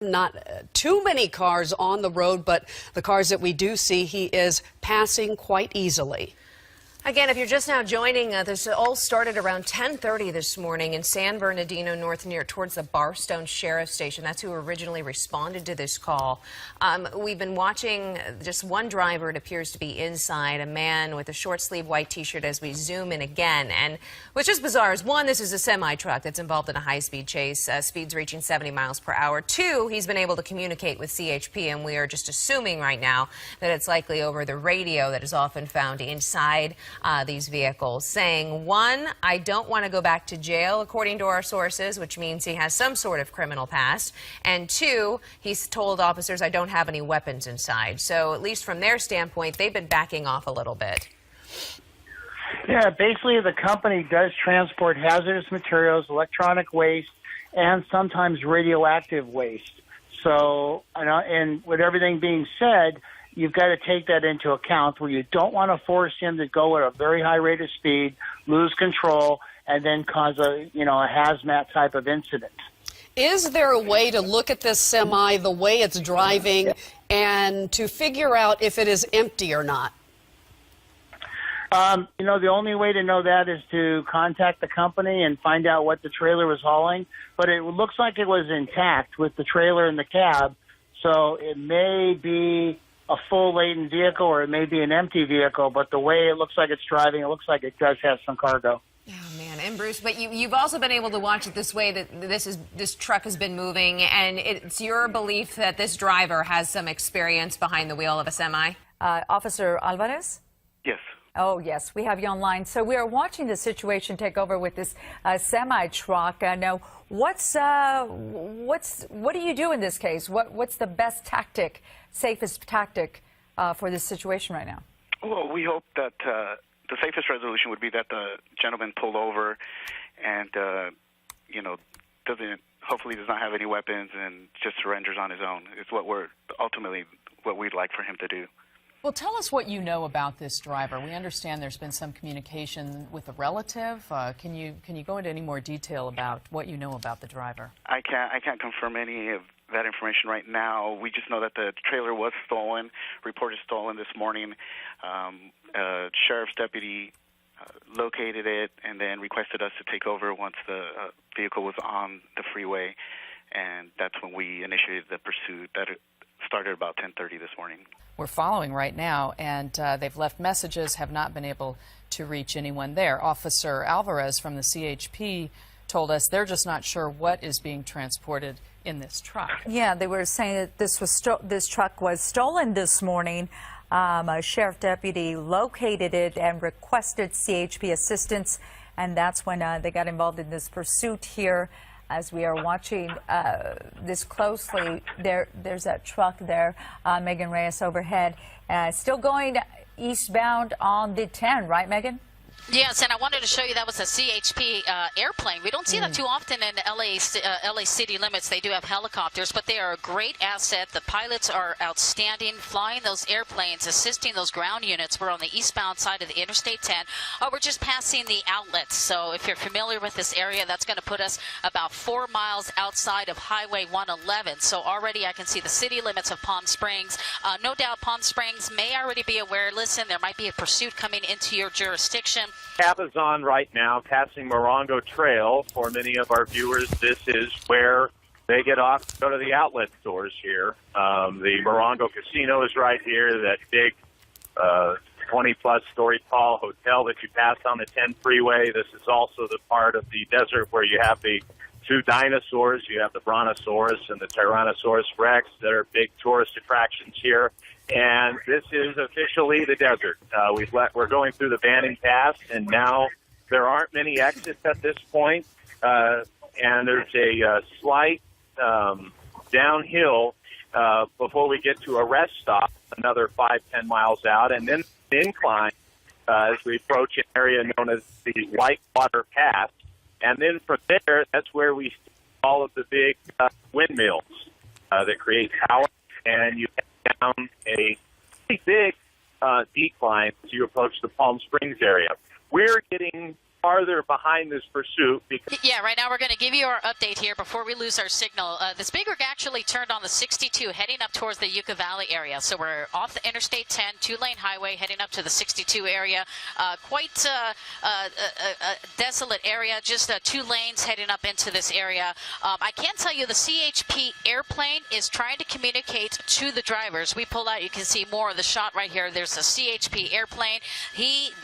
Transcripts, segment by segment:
Not too many cars on the road, but the cars that we do see, he is passing quite easily. Again, if you're just now joining, this all started around 10:30 this morning in San Bernardino North, near towards the Barstow Sheriff Station. That's who originally responded to this call. We've been watching just one driver. It appears to be inside, a man with a short sleeve white T-shirt, as we zoom in again. And what's just bizarre is, one, this is a semi-truck that's involved in a high-speed chase, speeds reaching 70 miles per hour. Two, he's been able to communicate with CHP, and we are just assuming right now that it's likely over the radio that is often found inside these vehicles, saying, one, I don't want to go back to jail, according to our sources, which means he has some sort of criminal past, and two, he's told officers, I don't have any weapons inside. So at least from their standpoint, they've been backing off a little bit. Yeah, basically the company does transport hazardous materials, electronic waste, and sometimes radioactive waste. So, and with everything being said, you've got to take that into account, where you don't want to force him to go at a very high rate of speed, lose control, and then cause a hazmat type of incident. Is there a way to look at this semi, the way it's driving, and to figure out if it is empty or not? The only way to know that is to contact the company and find out what the trailer was hauling. But it looks like it was intact with the trailer and the cab, so it may be a full laden vehicle or it may be an empty vehicle, but the way it looks like it's driving, it looks like it does have some cargo. Oh, man. And Bruce, but you've also been able to watch it this way, that this truck has been moving, and it's your belief that this driver has some experience behind the wheel of a semi? Officer Alvarez? Yes. Oh, yes, we have you online. So we are watching the situation take over with this semi-truck. Now, what do you do in this case? What's the best tactic, safest tactic for this situation right now? Well, we hope that the safest resolution would be that the gentleman pulled over and, hopefully does not have any weapons and just surrenders on his own. It's what we'd like for him to do. Well, tell us what you know about this driver. We understand there's been some communication with a relative. Can you go into any more detail about what you know about the driver? I can't confirm any of that information right now. We just know that the trailer was stolen, reported stolen this morning. A sheriff's deputy located it and then requested us to take over once the vehicle was on the freeway, and that's when we initiated the pursuit. That started about 10:30 this morning. We're following right now, and they've left messages, have not been able to reach anyone there. Officer Alvarez from the CHP told us they're just not sure what is being transported in this truck. Yeah, they were saying that this truck was stolen this morning. A sheriff deputy located it and requested CHP assistance, and that's when they got involved in this pursuit here. As we are watching this closely, there's that truck there, Megan Reyes overhead, still going eastbound on the 10, right, Megan? Yes, and I wanted to show you that was a CHP airplane. We don't see that too often in LA city limits. They do have helicopters, but they are a great asset. The pilots are outstanding, flying those airplanes, assisting those ground units. We're on the eastbound side of the Interstate 10. We're just passing the outlets. So if you're familiar with this area, that's going to put us about 4 miles outside of Highway 111. So already I can see the city limits of Palm Springs. No doubt Palm Springs may already be aware. Listen, there might be a pursuit coming into your jurisdiction. Cap is on right now, passing Morongo Trail. For many of our viewers, this is where they get off to go to the outlet stores here. The Morongo Casino is right here, that big 20-plus story tall hotel that you pass on the 10 freeway. This is also the part of the desert where you have the two dinosaurs. You have the Brontosaurus and the Tyrannosaurus Rex that are big tourist attractions here. And this is officially the desert. We're going through the Banning Pass, and now there aren't many exits at this point. And there's a slight downhill before we get to a rest stop, another 5-10 miles out, and then incline as we approach an area known as the Whitewater Pass. And then from there, that's where we see all of the big windmills that create power, and you head down a pretty big decline as you approach the Palm Springs area. We're getting farther behind this pursuit because Yeah, right now we're going to give you our update here before we lose our signal. This big rig actually turned on the 62 heading up towards the Yucca Valley area. So we're off the Interstate 10, two-lane highway heading up to the 62 area. Quite a desolate area, just 2 lanes heading up into this area. I can tell you the CHP airplane is trying to communicate to the drivers. We pull out, you can see more of the shot right here. There's a CHP airplane.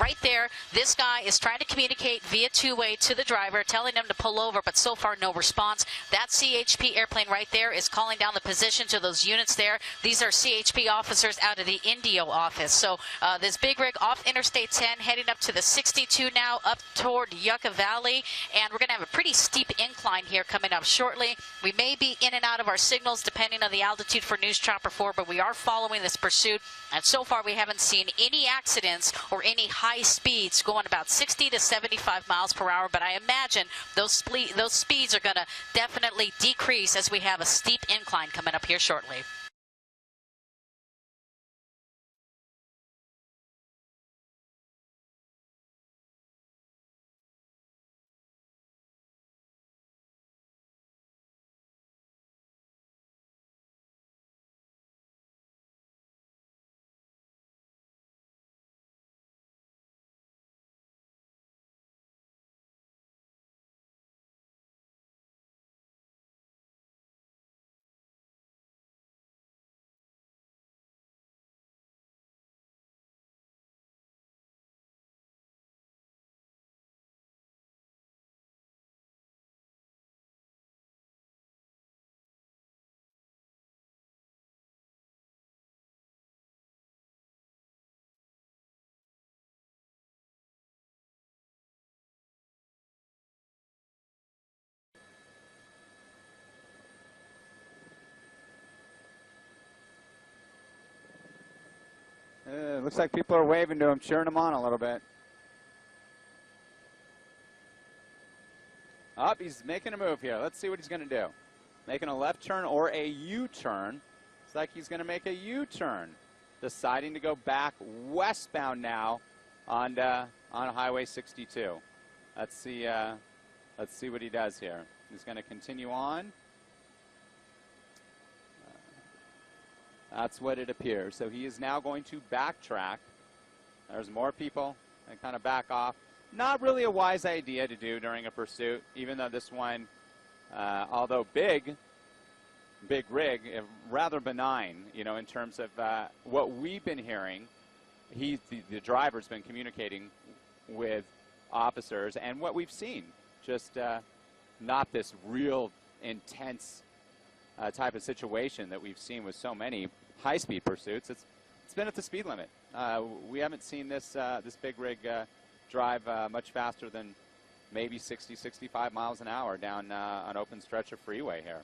Right there, this guy is trying to communicate via two-way to the driver, telling him to pull over, but so far no response. That CHP airplane right there is calling down the position to those units there. These are CHP officers out of the Indio office. So this big rig off Interstate 10 heading up to the 62 now, up toward Yucca Valley, and we're going to have a pretty steep incline here coming up shortly. We may be in and out of our signals depending on the altitude for News Chopper 4, but we are following this pursuit, and so far we haven't seen any accidents or any high speeds going about 60 to 75 miles per hour, but I imagine those speeds are going to definitely decrease as we have a steep incline coming up here shortly. Looks like people are waving to him, cheering him on a little bit. He's making a move here. Let's see what he's going to do. Making a left turn or a U-turn. Looks like he's going to make a U-turn. Deciding to go back westbound now on Highway 62. Let's see what he does here. He's going to continue on. That's what it appears. So he is now going to backtrack. There's more people and kind of back off. Not really a wise idea to do during a pursuit, even though this one, although big rig, rather benign, in terms of what we've been hearing. The driver's been communicating with officers, and what we've seen, just not this real intense type of situation that we've seen with so many high-speed pursuits. It's been at the speed limit. We haven't seen this big rig drive much faster than maybe 60, 65 miles an hour down an open stretch of freeway here.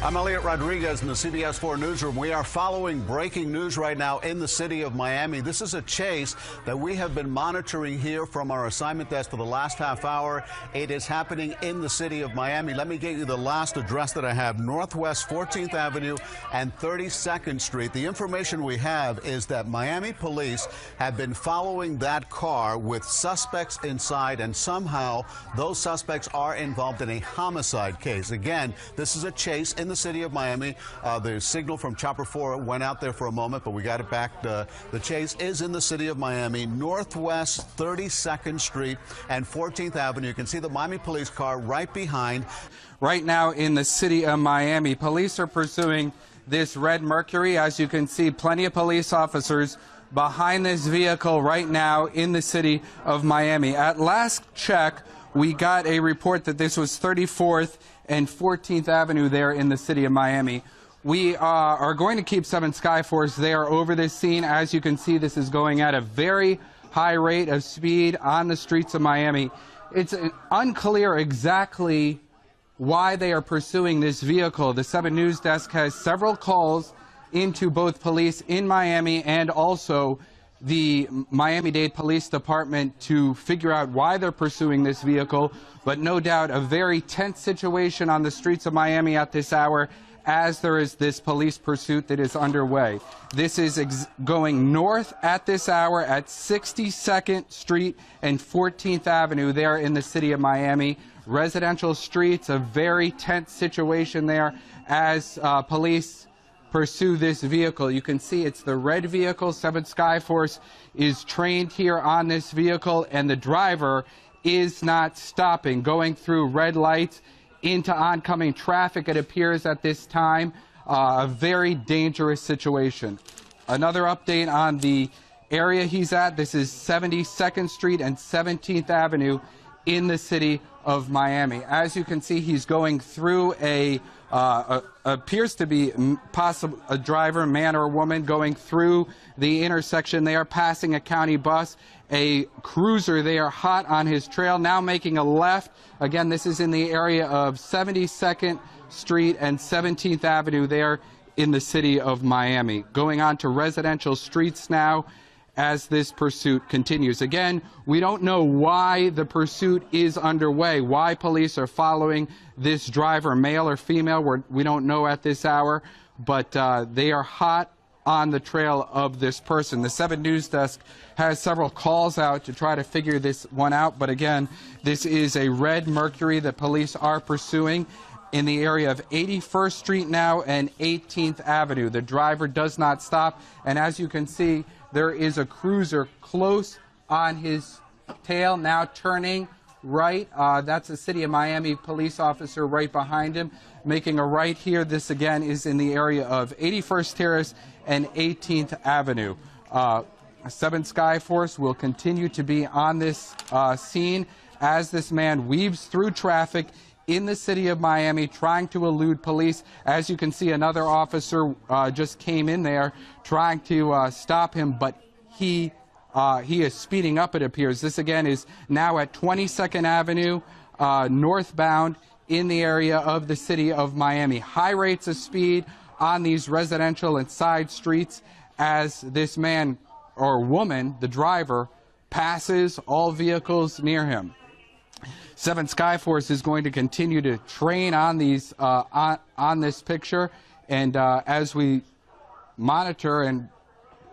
I'm Elliot Rodriguez in the CBS 4 newsroom. We are following breaking news right now in the city of Miami. This is a chase that we have been monitoring here from our assignment desk for the last half hour. It is happening in the city of Miami. Let me get you the last address that I have, Northwest 14th Avenue and 32nd Street. The information we have is that Miami police have been following that car with suspects inside, and somehow those suspects are involved in a homicide case. Again, this is a chase in the city of Miami. The signal from Chopper 4 went out there for a moment, but we got it back. The chase is in the city of Miami, Northwest 32nd Street and 14th Avenue. You can see the Miami police car right behind. Right now in the city of Miami, police are pursuing this red Mercury. As you can see, plenty of police officers behind this vehicle right now in the city of Miami. At last check, we got a report that this was 34th and 14th Avenue there in the city of Miami. We are going to keep 7 Skyforce there over this scene. As you can see, this is going at a very high rate of speed on the streets of Miami. It's unclear exactly why they are pursuing this vehicle. The 7 News Desk has several calls into both police in Miami and also the Miami-Dade Police Department to figure out why they're pursuing this vehicle, but no doubt a very tense situation on the streets of Miami at this hour as there is this police pursuit that is underway. This is going north at this hour at 62nd Street and 14th Avenue there in the city of Miami. Residential streets, a very tense situation there as police pursue this vehicle. You can see it's the red vehicle. 7 Skyforce is trained here on this vehicle, and the driver is not stopping, going through red lights into oncoming traffic, it appears at this time. A very dangerous situation. Another update on the area he's at. This is 72nd Street and 17th Avenue in the city of Miami. As you can see, he's going through appears to be possible a driver, man or woman, going through the intersection there, passing a county bus, a cruiser there hot on his trail, now making a left. Again, this is in the area of 72nd Street and 17th Avenue there in the city of Miami. Going on to residential streets now as this pursuit continues. Again, we don't know why the pursuit is underway, why police are following this driver, male or female. We don't know at this hour, but they are hot on the trail of this person. The 7 News Desk has several calls out to try to figure this one out, but again, this is a red Mercury that police are pursuing in the area of 81st Street now and 18th Avenue. The driver does not stop, and as you can see, there is a cruiser close on his tail, now turning right. That's a City of Miami police officer right behind him, making a right here. This, again, is in the area of 81st Terrace and 18th Avenue. 7 Skyforce will continue to be on this scene as this man weaves through traffic in the city of Miami, trying to elude police. As you can see, another officer just came in there trying to stop him, but he is speeding up, it appears. This, again, is now at 22nd Avenue, northbound in the area of the city of Miami. High rates of speed on these residential and side streets as this man or woman, the driver, passes all vehicles near him. 7 Skyforce is going to continue to train on these on this picture, and as we monitor and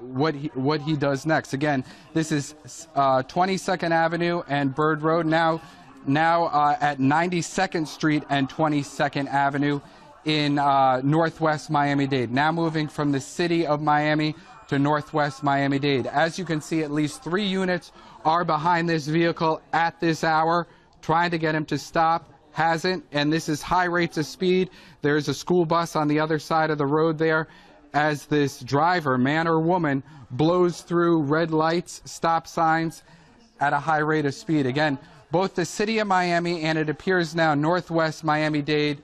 what he does next. Again, this is 22nd Avenue and Bird Road, now at 92nd Street and 22nd Avenue in northwest Miami-Dade. Now moving from the city of Miami to northwest Miami-Dade. As you can see, at least 3 units are behind this vehicle at this hour, trying to get him to stop. Hasn't, and this is high rates of speed. There's a school bus on the other side of the road there as this driver, man or woman, blows through red lights, stop signs at a high rate of speed. Again, both the city of Miami and it appears now northwest Miami-Dade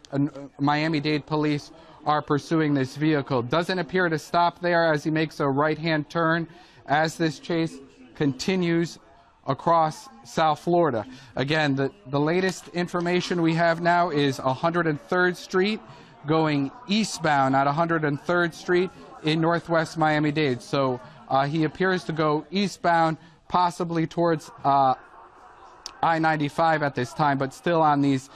police are pursuing this vehicle. Doesn't appear to stop there as he makes a right-hand turn as this chase continues across South Florida. Again, the latest information we have now is 103rd Street. going eastbound at 103rd Street in northwest Miami-Dade. So he appears to go eastbound, possibly towards I-95 at this time, but still on these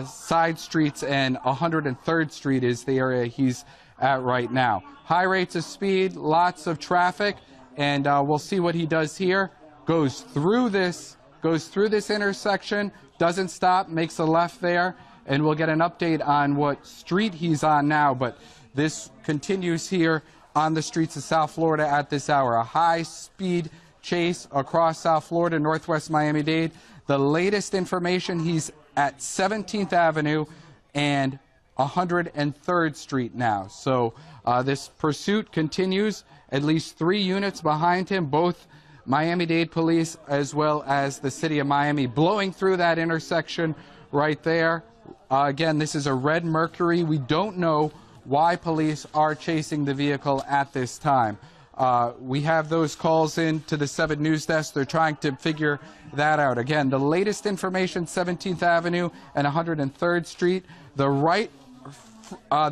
side streets, and 103rd Street is the area he's at right now. High rates of speed, lots of traffic, and we'll see what he does here. Goes through this intersection, doesn't stop, makes a left there, and we'll get an update on what street he's on now. But this continues here on the streets of South Florida at this hour. A high-speed chase across South Florida, northwest Miami-Dade. The latest information, he's at 17th Avenue and 103rd Street now. So this pursuit continues. At least 3 units behind him, both Miami-Dade police as well as the city of Miami, blowing through that intersection right there. Again, this is a red Mercury. We don't know why police are chasing the vehicle at this time. We have those calls in to the 7 News Desk. They're trying to figure that out. Again, the latest information, 17th Avenue and 103rd Street. The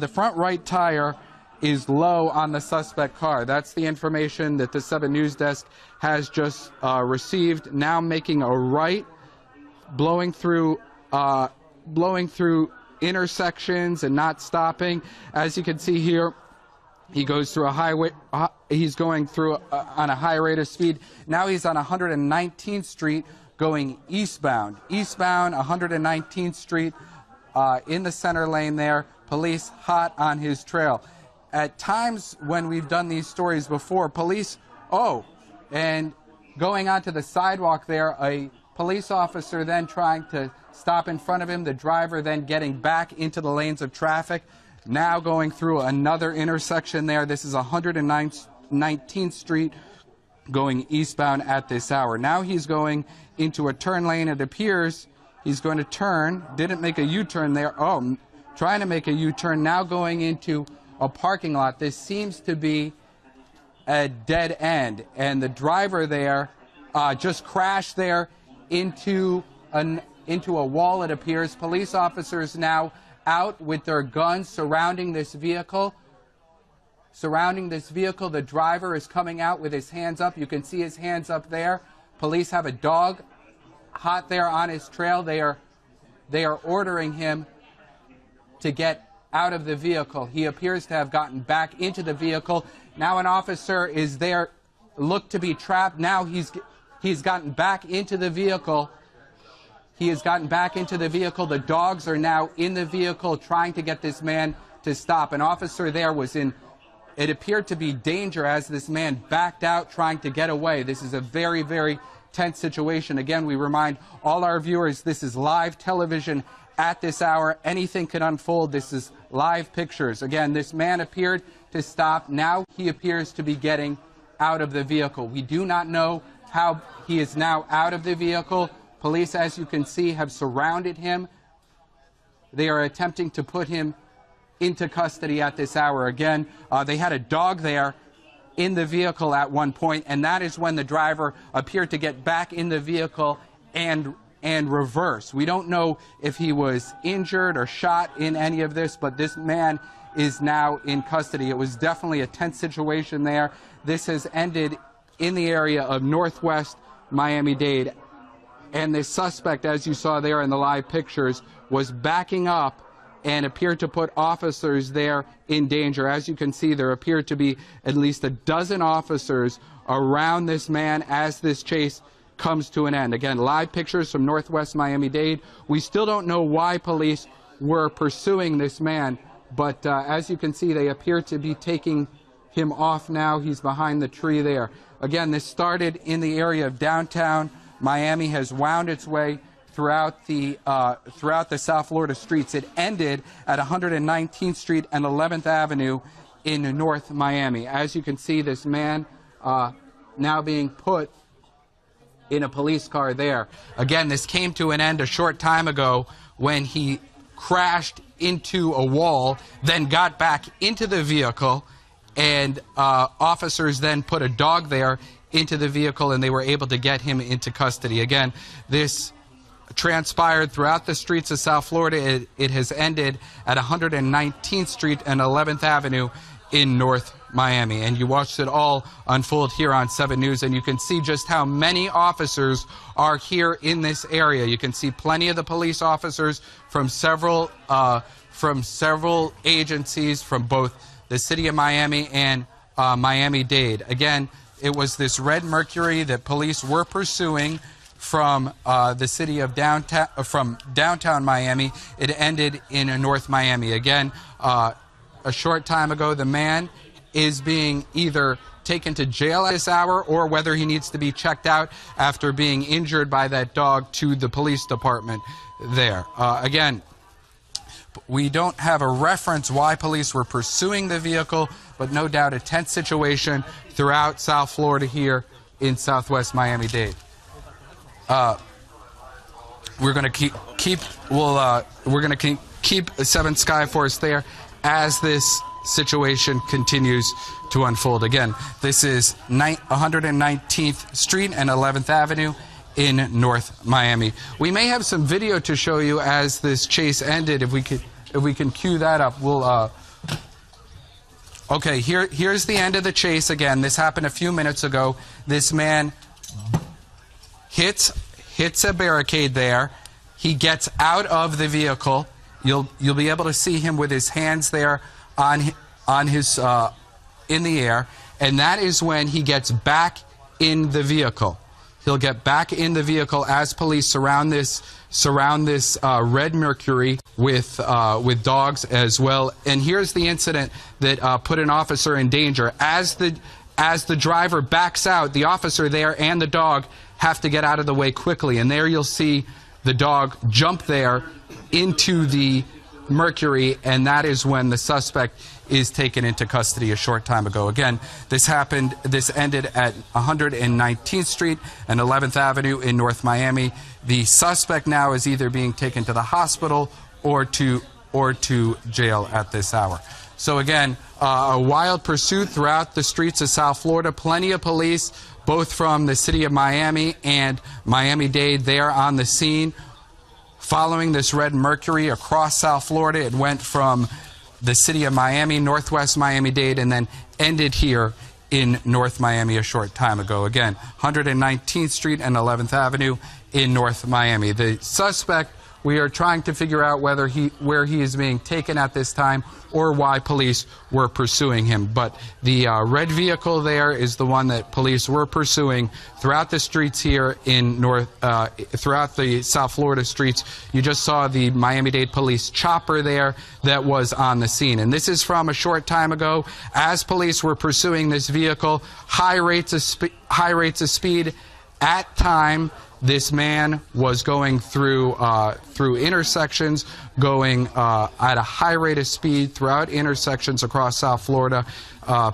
front right tire is low on the suspect car. That's the information that the 7 News Desk has just received. Now making a right, blowing through intersections and not stopping. As you can see here, he goes through a highway. He's going through on a high rate of speed. Now he's on 119th Street going eastbound. Eastbound, 119th Street in the center lane there. Police hot on his trail. At times when we've done these stories before, police, and going onto the sidewalk there, a police officer then trying to stop in front of him, the driver then getting back into the lanes of traffic. Now going through another intersection there. This is 119th Street going eastbound at this hour. Now he's going into a turn lane. It appears he's going to turn. Didn't make a U-turn there. Trying to make a U-turn. Now going into a parking lot. This seems to be a dead end. And the driver there just crashed there into a wall, it appears. Police officers now out with their guns surrounding this vehicle. The driver is coming out with his hands up. You can see his hands up there. Police have a dog hot there on his trail. They are ordering him to get out of the vehicle. He appears to have gotten back into the vehicle. Now an officer is there, looked to be trapped. Now he's gotten back into the vehicle. He has gotten back into the vehicle. The dogs are now in the vehicle trying to get this man to stop. An officer there was in, it appeared to be danger as this man backed out trying to get away. This is a very, very tense situation. Again, we remind all our viewers, this is live television at this hour. Anything can unfold. This is live pictures. Again, this man appeared to stop. Now he appears to be getting out of the vehicle. We do not know how he is now out of the vehicle. Police, as you can see, have surrounded him. They are attempting to put him into custody at this hour. Again, they had a dog there in the vehicle at one point, and that is when the driver appeared to get back in the vehicle and reverse. We don't know if he was injured or shot in any of this, but this man is now in custody. It was definitely a tense situation there. This has ended in the area of northwest Miami-Dade. And this suspect, as you saw there in the live pictures, was backing up and appeared to put officers there in danger. As you can see, there appeared to be at least a dozen officers around this man as this chase comes to an end. Again, live pictures from northwest Miami-Dade. We still don't know why police were pursuing this man, but as you can see, they appear to be taking him off now. He's behind the tree there. Again, this started in the area of downtown Miami, has wound its way throughout the South Florida streets. It ended at 119th Street and 11th Avenue in North Miami. As you can see, this man now being put in a police car there. Again, this came to an end a short time ago when he crashed into a wall, then got back into the vehicle, and officers then put a dog there into the vehicle, and they were able to get him into custody. Again, this transpired throughout the streets of South Florida. It has ended at 119th Street and 11th Avenue in North Miami. And you watched it all unfold here on 7 News, and you can see just how many officers are here in this area. You can see plenty of the police officers from several agencies from both the city of Miami and Miami-Dade. Again, it was this red Mercury that police were pursuing from the city of downtown Miami. It ended in North Miami. Again, a short time ago, the man is being either taken to jail at this hour or whether he needs to be checked out after being injured by that dog to the police department there. Again, we don't have a reference why police were pursuing the vehicle, but no doubt a tense situation throughout South Florida here in Southwest Miami-Dade. We're going to keep 7 Skyforce there as this situation continues to unfold. Again, this is 119th Street and 11th Avenue in North Miami. We may have some video to show you as this chase ended. If we can cue that up, we'll. Okay, here's the end of the chase. Again, this happened a few minutes ago. This man hits a barricade there. He gets out of the vehicle. You'll be able to see him with his hands there on his in the air, and that is when he gets back in the vehicle. He'll get back in the vehicle as police surround this red Mercury with dogs as well. And here's the incident that put an officer in danger. As the driver backs out, the officer there and the dog have to get out of the way quickly. And there you'll see the dog jump there into the Mercury, and that is when the suspect is taken into custody a short time ago. Again, this ended at 119th Street and 11th Avenue in North Miami. The suspect now is either being taken to the hospital or to jail at this hour. So again, a wild pursuit throughout the streets of South Florida. Plenty of police, both from the city of Miami and Miami-Dade, there on the scene. Following this red Mercury across South Florida, it went from the city of Miami, northwest Miami-Dade, and then ended here in North Miami a short time ago. Again, 119th Street and 11th Avenue in North Miami. The suspect, we are trying to figure out where he is being taken at this time or why police were pursuing him. But the red vehicle there is the one that police were pursuing throughout the streets here in throughout the South Florida streets. You just saw the Miami-Dade police chopper there that was on the scene. And this is from a short time ago. As police were pursuing this vehicle, high rates of speed at time. This man was going through intersections, going at a high rate of speed throughout intersections across South Florida.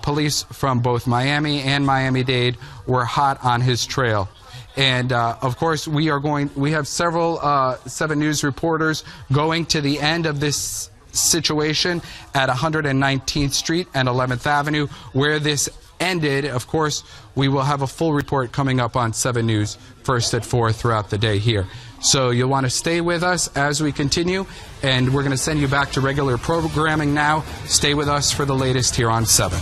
Police from both Miami and Miami-Dade were hot on his trail. And of course, we have several 7 News reporters going to the end of this situation at 119th Street and 11th Avenue, where this ended. Of course, we will have a full report coming up on 7 News first at 4 throughout the day here. So you'll want to stay with us as we continue, and we're going to send you back to regular programming now. Stay with us for the latest here on 7.